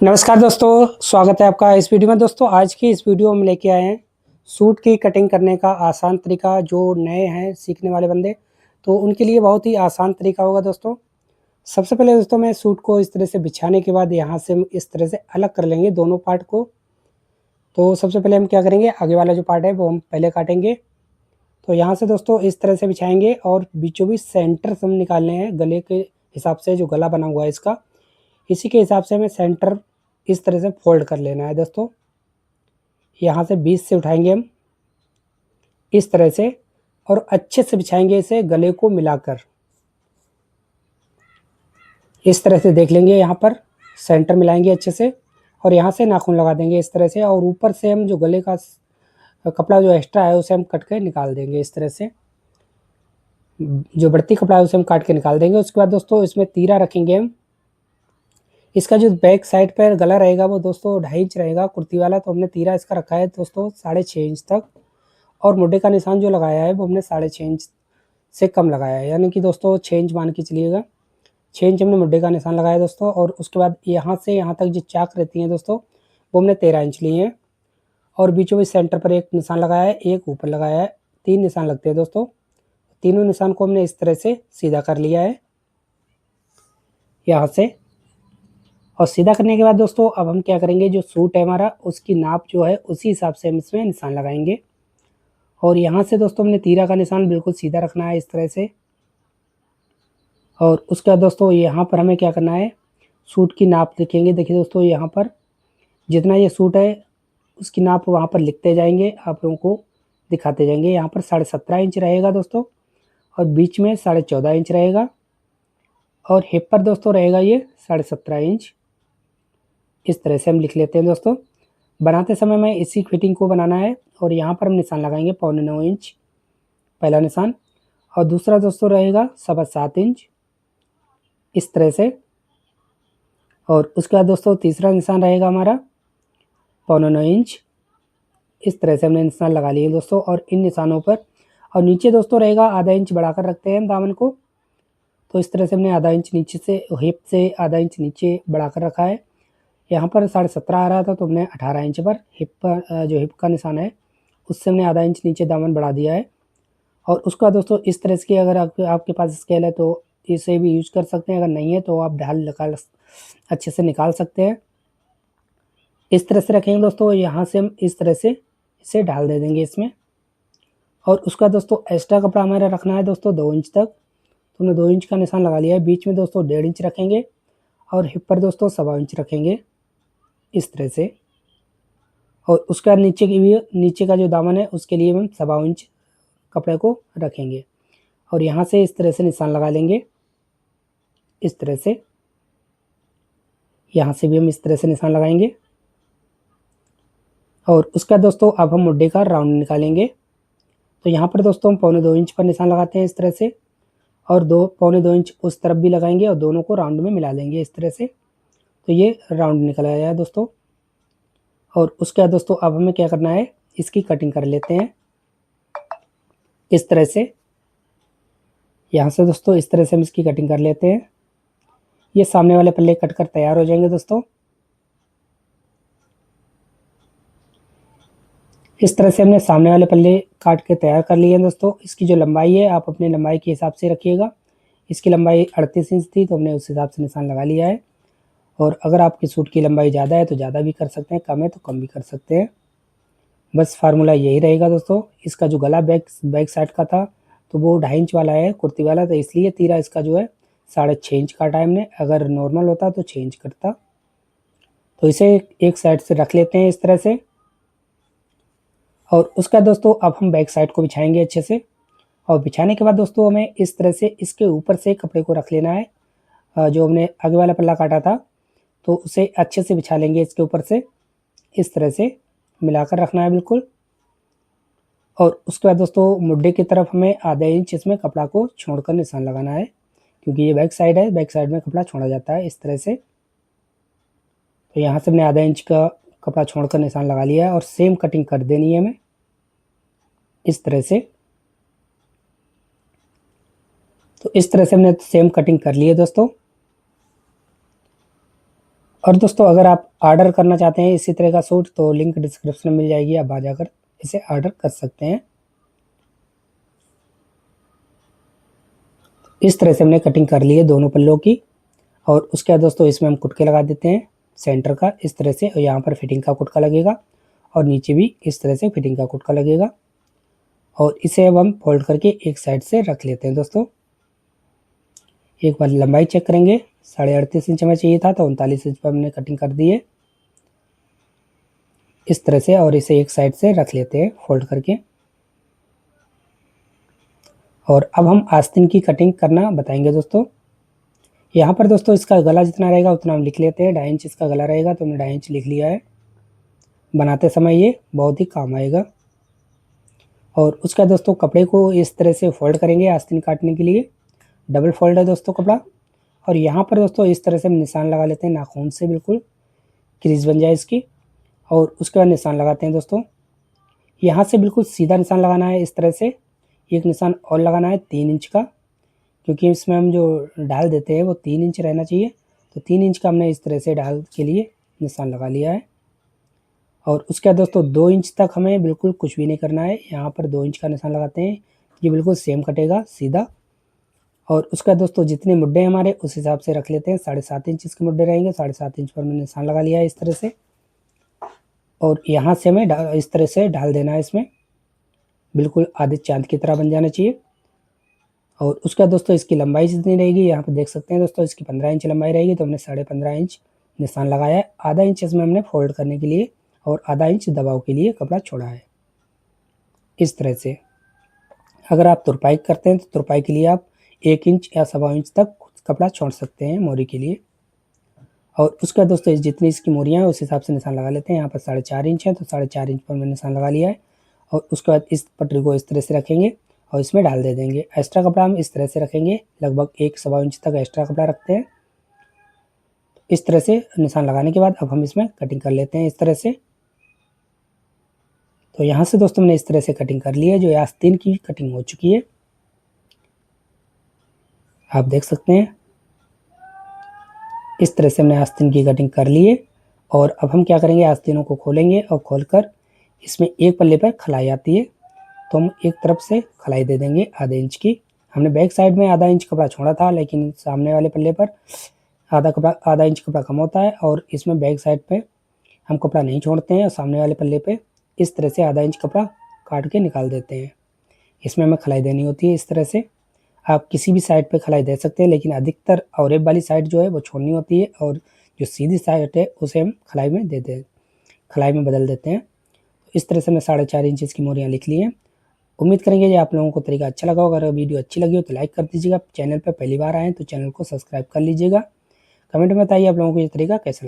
नमस्कार दोस्तों, स्वागत है आपका इस वीडियो में। दोस्तों आज की इस वीडियो में लेके आए हैं सूट की कटिंग करने का आसान तरीका। जो नए हैं सीखने वाले बंदे, तो उनके लिए बहुत ही आसान तरीका होगा दोस्तों। सबसे पहले दोस्तों मैं सूट को इस तरह से बिछाने के बाद यहाँ से हम इस तरह से अलग कर लेंगे दोनों पार्ट को। तो सबसे पहले हम क्या करेंगे, आगे वाला जो पार्ट है वो हम पहले काटेंगे। तो यहाँ से दोस्तों इस तरह से बिछाएंगे और बीचों बीच सेंटर से हम निकालने हैं गले के हिसाब से। जो गला बना हुआ है इसका, इसी के हिसाब से हमें सेंटर इस तरह से फोल्ड कर लेना है दोस्तों। यहाँ से बीच से उठाएंगे हम इस तरह से और अच्छे से बिछाएंगे इसे गले को मिलाकर। इस तरह से देख लेंगे, यहाँ पर सेंटर मिलाएंगे अच्छे से और यहाँ से नाखून लगा देंगे इस तरह से। और ऊपर से हम जो गले का कपड़ा जो एक्स्ट्रा है उसे हम कट के निकाल देंगे इस तरह से। जो बढ़ती कपड़ा है उसे हम काट के निकाल देंगे। उसके बाद दोस्तों इसमें तीरा रखेंगे हम। इसका जो बैक साइड पर गला रहेगा वो दोस्तों 2.5 इंच रहेगा कुर्ती वाला। तो हमने तीरा इसका रखा है दोस्तों 6.5 इंच तक। और मुड्ढे का निशान जो लगाया है वो हमने 6.5 इंच से कम लगाया है, यानी कि दोस्तों 6 इंच मान के चलिएगा। 6 इंच हमने मुड्ढे का निशान लगाया दोस्तों। और उसके बाद यहाँ से यहाँ तक जो चाक रहती है दोस्तों वो हमने 13 इंच लिए हैं। और बीचों बीच सेंटर पर एक निशान लगाया है, एक ऊपर लगाया है। 3 निशान लगते हैं दोस्तों। तीनों निशान को हमने इस तरह से सीधा कर लिया है यहाँ से। और सीधा करने के बाद दोस्तों अब हम क्या करेंगे, जो सूट है हमारा उसकी नाप जो है उसी हिसाब से हम इसमें निशान लगाएंगे। और यहाँ से दोस्तों हमने तीरा का निशान बिल्कुल सीधा रखना है इस तरह से। और उसके बाद दोस्तों यहाँ पर हमें क्या करना है, सूट की नाप लिखेंगे। देखिए दोस्तों यहाँ पर जितना ये सूट है उसकी नाप वहाँ पर लिखते जाएंगे, आप लोगों को दिखाते जाएंगे। यहाँ पर 17.5 इंच रहेगा दोस्तों और बीच में 14.5 इंच रहेगा। और हिप पर दोस्तों रहेगा ये 17.5 इंच। इस तरह से हम लिख लेते हैं दोस्तों। बनाते समय में इसी फिटिंग को बनाना है। और यहाँ पर हम निशान लगाएंगे 9.25 इंच पहला निशान। और दूसरा दोस्तों रहेगा 7.25 इंच इस तरह से। और उसके बाद दोस्तों तीसरा निशान रहेगा हमारा 9.25 इंच। इस तरह से हमने निशान लगा लिए दोस्तों। और इन निशानों पर और नीचे दोस्तों रहेगा आधा इंच बढ़ाकर रखते हैं दामन को। तो इस तरह से हमने आधा इंच नीचे से, हिप से आधा इंच नीचे बढ़ाकर रखा है। यहाँ पर 17.5 आ रहा था तो हमने 18 इंच पर हिप पर जो हिप का निशान है उससे हमने आधा इंच नीचे दामन बढ़ा दिया है। और उसका दोस्तों इस तरह से, अगर आपके पास स्केल है तो इसे भी यूज कर सकते हैं, अगर नहीं है तो आप ढाल अच्छे से निकाल सकते हैं। इस तरह से रखेंगे दोस्तों। यहाँ से हम इस तरह से इसे ढाल दे देंगे इसमें। और उसका दोस्तों एक्स्ट्रा कपड़ा हमारा रखना है दोस्तों 2 इंच तक। तो हमने 2 इंच का निशान लगा लिया है। बीच में दोस्तों 1.5 इंच रखेंगे और हिप पर दोस्तों 1.25 इंच रखेंगे इस तरह से। और उसके बाद नीचे का जो दामन है उसके लिए हम 1.25 इंच कपड़े को रखेंगे। और यहाँ से इस तरह से निशान लगा लेंगे इस तरह से। यहाँ से भी हम इस तरह से निशान लगाएंगे। और उसका दोस्तों अब हम मुड्ढे का राउंड निकालेंगे। तो यहाँ पर दोस्तों हम 2.25 इंच पर निशान लगाते हैं इस तरह से। और 2.25 इंच उस तरफ भी लगाएंगे और दोनों को राउंड में मिला लेंगे इस तरह से। तो ये राउंड निकल आया है दोस्तों। और उसके बाद दोस्तों अब हमें क्या करना है, इसकी कटिंग कर लेते हैं इस तरह से। यहाँ से दोस्तों इस तरह से हम इसकी कटिंग कर लेते हैं। ये सामने वाले पल्ले कट कर तैयार हो जाएंगे दोस्तों। इस तरह से हमने सामने वाले पल्ले काट के तैयार कर लिए हैं दोस्तों। इसकी जो लंबाई है आप अपनी लंबाई के हिसाब से रखिएगा। इसकी लंबाई 38 इंच थी तो हमने उस हिसाब से निशान लगा लिया है। और अगर आपकी सूट की लंबाई ज़्यादा है तो ज़्यादा भी कर सकते हैं, कम है तो कम भी कर सकते हैं। बस फार्मूला यही रहेगा दोस्तों। इसका जो गला बैक साइड का था तो वो 2.5 इंच वाला है कुर्ती वाला, तो इसलिए तीरा इसका जो है 6.5 इंच काटा है हमने। अगर नॉर्मल होता तो 6 इंच करता। तो इसे एक साइड से रख लेते हैं इस तरह से। और उसका दोस्तों अब हम बैक साइड को बिछाएंगे अच्छे से। और बिछाने के बाद दोस्तों हमें इस तरह से इसके ऊपर से कपड़े को रख लेना है। जो हमने आगे वाला पल्ला काटा था तो उसे अच्छे से बिछा लेंगे इसके ऊपर से। इस तरह से मिलाकर रखना है बिल्कुल। और उसके बाद दोस्तों मुड्ढे की तरफ हमें आधा इंच इसमें कपड़ा को छोड़कर निशान लगाना है, क्योंकि ये बैक साइड है, बैक साइड में कपड़ा छोड़ा जाता है इस तरह से। तो यहाँ से हमने आधा इंच का कपड़ा छोड़कर निशान लगा लिया है। और सेम कटिंग कर देनी है हमें इस तरह से। तो इस तरह से हमने सेम कटिंग कर ली है दोस्तों। और दोस्तों अगर आप ऑर्डर करना चाहते हैं इसी तरह का सूट तो लिंक डिस्क्रिप्शन में मिल जाएगी, आप वहाँ जाकर इसे ऑर्डर कर सकते हैं। इस तरह से हमने कटिंग कर ली है दोनों पल्लों की। और उसके बाद दोस्तों इसमें हम कुटके लगा देते हैं सेंटर का इस तरह से, और यहाँ पर फिटिंग का कुटका लगेगा और नीचे भी इस तरह से फिटिंग का कुटका लगेगा। और इसे अब हम फोल्ड करके एक साइड से रख लेते हैं दोस्तों। एक बार लंबाई चेक करेंगे, 38.5 इंच हमें चाहिए था तो 39 इंच पर हमने कटिंग कर दी है इस तरह से। और इसे एक साइड से रख लेते हैं फोल्ड करके। और अब हम आस्तीन की कटिंग करना बताएंगे दोस्तों। यहाँ पर दोस्तों इसका गला जितना रहेगा उतना हम लिख लेते हैं। 2.5 इंच इसका गला रहेगा तो हमने 2.5 इंच लिख लिया है। बनाते समय ये बहुत ही काम आएगा। और उसका दोस्तों कपड़े को इस तरह से फोल्ड करेंगे आस्तीन काटने के लिए। डबल फोल्ड है दोस्तों कपड़ा। और यहाँ पर दोस्तों इस तरह से हम निशान लगा लेते हैं नाखून से, बिल्कुल क्रीज बन जाए इसकी। और उसके बाद निशान लगाते हैं दोस्तों। यहाँ से बिल्कुल सीधा निशान लगाना है इस तरह से। एक निशान और लगाना है 3 इंच का, क्योंकि इसमें हम जो डाल देते हैं वो 3 इंच रहना चाहिए। तो 3 इंच का हमने इस तरह से डाल के लिए निशान लगा लिया है। और उसके बाद दोस्तों 2 इंच तक हमें बिल्कुल कुछ भी नहीं करना है। यहाँ पर 2 इंच का निशान लगाते हैं, ये बिल्कुल सेम कटेगा सीधा। और उसके बाद दोस्तों जितने मुड्डे हमारे उस हिसाब से रख लेते हैं। 7.5 इंच इसके मुड्डे रहेंगे। 7.5 इंच पर मैंने निशान लगा लिया है इस तरह से। और यहाँ से हमें इस तरह से डाल देना है इसमें, बिल्कुल आधे चांद की तरह बन जाना चाहिए। और उसके बाद दोस्तों इसकी लंबाई जितनी रहेगी यहाँ पर देख सकते हैं दोस्तों, इसकी 15 इंच लंबाई रहेगी तो हमने 15.5 इंच निशान लगाया है। आधा इंच इसमें हमने फोल्ड करने के लिए और आधा इंच दबाव के लिए कपड़ा छोड़ा है इस तरह से। अगर आप तुरपाई करते हैं तो तुरपाई के लिए आप 1 इंच या 1.25 इंच तक कपड़ा छोड़ सकते हैं मोरी के लिए। और उसके बाद दोस्तों जितनी इसकी मोरियाँ हैं उस हिसाब से निशान लगा लेते हैं। यहाँ पर 4.5 इंच है तो 4.5 इंच पर मैंने निशान लगा लिया है। और उसके बाद इस पटरी को इस तरह से रखेंगे और इसमें डाल दे देंगे। एक्स्ट्रा कपड़ा हम इस तरह से रखेंगे, लगभग 1-1.25 इंच तक एक्स्ट्रा कपड़ा रखते हैं। इस तरह से निशान लगाने के बाद अब हम इसमें कटिंग कर लेते हैं इस तरह से। तो यहाँ से दोस्तों मैंने इस तरह से कटिंग कर ली है, जो आस्तीन की कटिंग हो चुकी है, आप देख सकते हैं। इस तरह से हमने आस्तीन की कटिंग कर ली है। और अब हम क्या करेंगे, आस्तीनों को खोलेंगे और खोलकर इसमें एक पल्ले पर खलाई आती है तो हम एक तरफ से खलाई दे देंगे आधे इंच की। हमने बैक साइड में आधा इंच कपड़ा छोड़ा था, लेकिन सामने वाले पल्ले पर आधा इंच कपड़ा कम होता है। और इसमें बैक साइड पे हम कपड़ा नहीं छोड़ते हैं और सामने वाले पल्ले पे इस तरह से आधा इंच कपड़ा काट के निकाल देते हैं। इसमें हमें खलाई देनी होती है इस तरह से। आप किसी भी साइड पे खलाई दे सकते हैं, लेकिन अधिकतर औरेब वाली साइड जो है वो छोड़नी होती है और जो सीधी साइड है उसे हम खलाई में खलाई में बदल देते हैं। इस तरह से मैं 4.5 इंच की मोरियाँ लिख ली हैं। उम्मीद करेंगे कि आप लोगों को तरीका अच्छा लगा होगा। अगर वीडियो अच्छी लगी हो तो लाइक कर दीजिएगा। चैनल पर पहली बार आए तो चैनल को सब्सक्राइब कर लीजिएगा। कमेंट में बताइए आप लोगों को ये तरीका कैसा लगा।